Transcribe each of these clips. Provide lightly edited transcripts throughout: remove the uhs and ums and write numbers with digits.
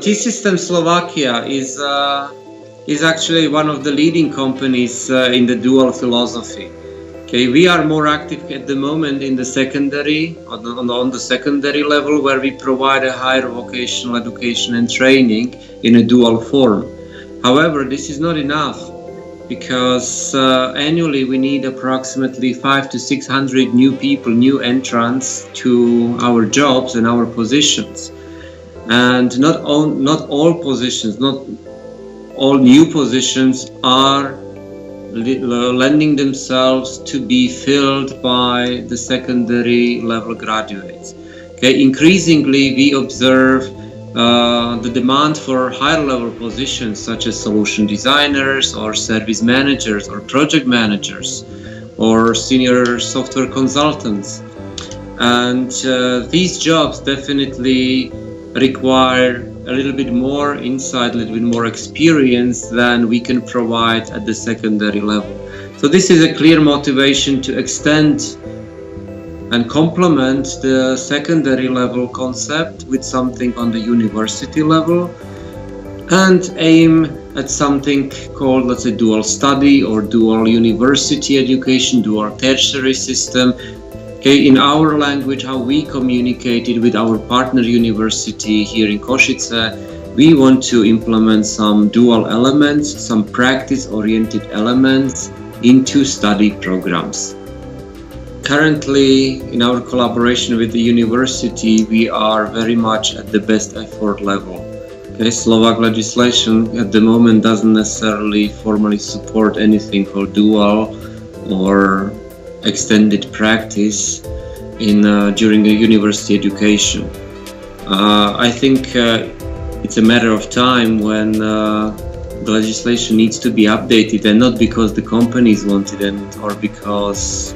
T-System Slovakia is actually one of the leading companies in the dual philosophy. Okay, we are more active at the moment in the secondary, on the secondary level, where we provide a higher vocational education and training in a dual form. However, this is not enough, because annually we need approximately 500 to 600 new people, new entrants to our jobs and our positions. And not all positions, not all new positions are lending themselves to be filled by the secondary level graduates. Okay, increasingly we observe the demand for higher level positions such as solution designers or service managers or project managers or senior software consultants. And these jobs definitely require a little bit more insight, a little bit more experience than we can provide at the secondary level. So this is a clear motivation to extend and complement the secondary level concept with something on the university level and aim at something called, let's say, dual study or dual university education, dual tertiary system. Okay, in our language, how we communicated with our partner university here in Košice, we want to implement some dual elements, some practice-oriented elements into study programs. Currently, in our collaboration with the university, we are very much at the best effort level. Okay, Slovak legislation at the moment doesn't necessarily formally support anything called dual or extended practice during the university education. I think it's a matter of time when the legislation needs to be updated, and not because the companies want it or because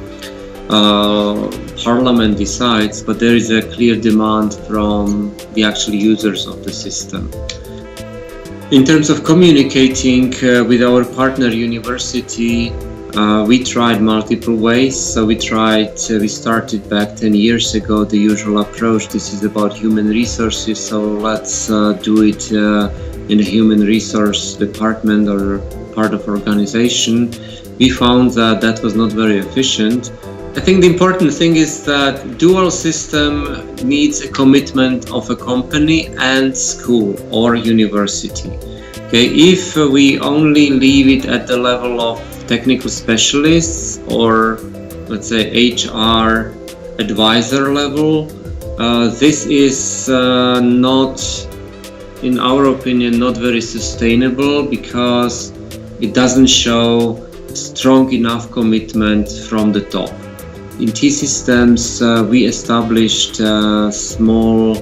Parliament decides, but there is a clear demand from the actual users of the system. In terms of communicating with our partner university, we tried multiple ways. So we started back 10 years ago the usual approach. This is about human resources, so let's do it in a human resource department or part of organization. We found that that was not very efficient. I think the important thing is that dual system needs a commitment of a company and school or university. Okay, if we only leave it at the level of technical specialists or, let's say, HR advisor level, this is not, in our opinion, not very sustainable, because it doesn't show strong enough commitment from the top. In T-Systems, we established a small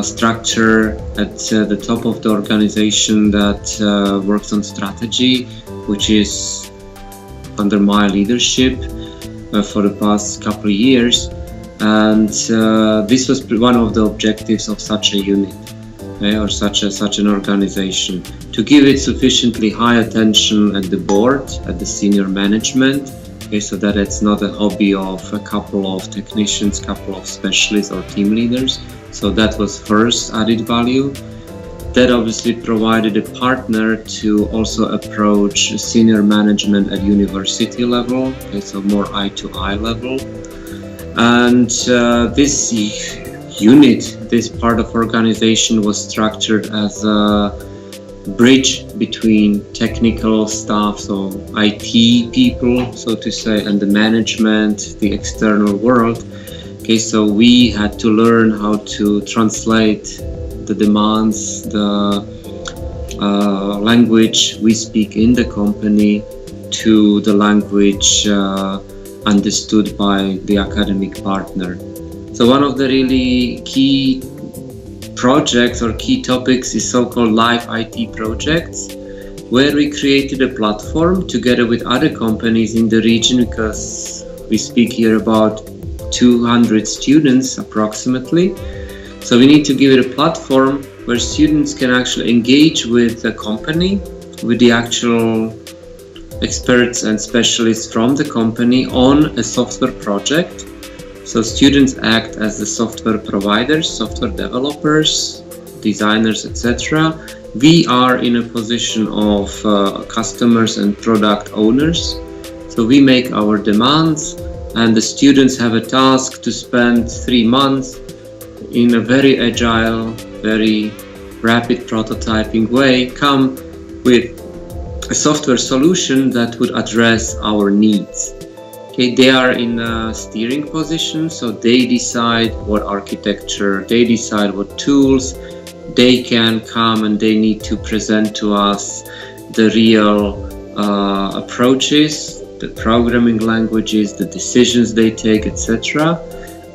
structure at the top of the organization that works on strategy, which is under my leadership for the past couple of years. And this was one of the objectives of such a unit, okay, or such an organization, to give it sufficiently high attention at the board, at the senior management, okay, so that it's not a hobby of a couple of technicians, couple of specialists or team leaders. So that was first added value. That obviously provided a partner to also approach senior management at university level, okay, so more eye-to-eye level. And this unit, this part of organization, was structured as a bridge between technical staff, so IT people, so to say, and the management, the external world. Okay, so we had to learn how to translate the demands, the language we speak in the company to the language understood by the academic partner. So one of the really key projects or key topics is so-called live IT projects, where we created a platform together with other companies in the region, because we speak here about 200 students approximately. So we need to give it a platform where students can actually engage with the company, with the actual experts and specialists from the company on a software project. So students act as the software providers, software developers, designers, etc. We are in a position of customers and product owners. So we make our demands, and the students have a task to spend 3 months in a very agile, very rapid prototyping way, come with a software solution that would address our needs. Okay, they are in a steering position, so they decide what architecture, they decide what tools they can come, and they need to present to us the real approaches, the programming languages, the decisions they take, etc.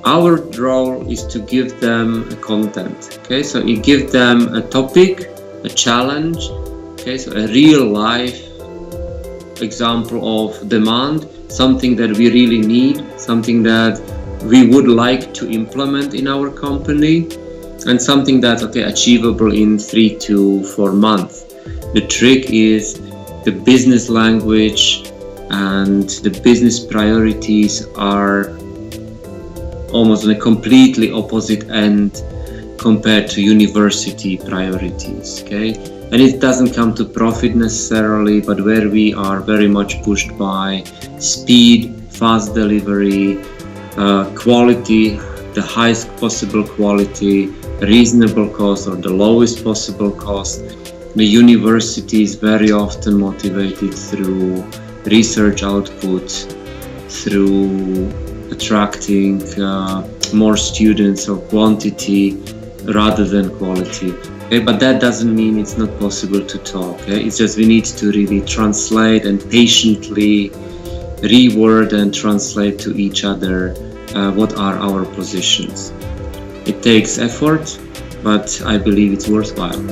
Our role is to give them a content. Okay, so you give them a topic, a challenge, okay, so a real life example of demand, something that we really need, something that we would like to implement in our company, and something that's achievable in 3 to 4 months. The trick is the business language and the business priorities are almost on a completely opposite end compared to university priorities. Okay, and it doesn't come to profit necessarily, but where we are very much pushed by speed, fast delivery, quality, the highest possible quality, reasonable cost or the lowest possible cost. The university is very often motivated through research output, through attracting more students or quantity rather than quality. Okay, but that doesn't mean it's not possible to talk. Okay? It's just we need to really translate and patiently reword and translate to each other what are our positions. It takes effort, but I believe it's worthwhile.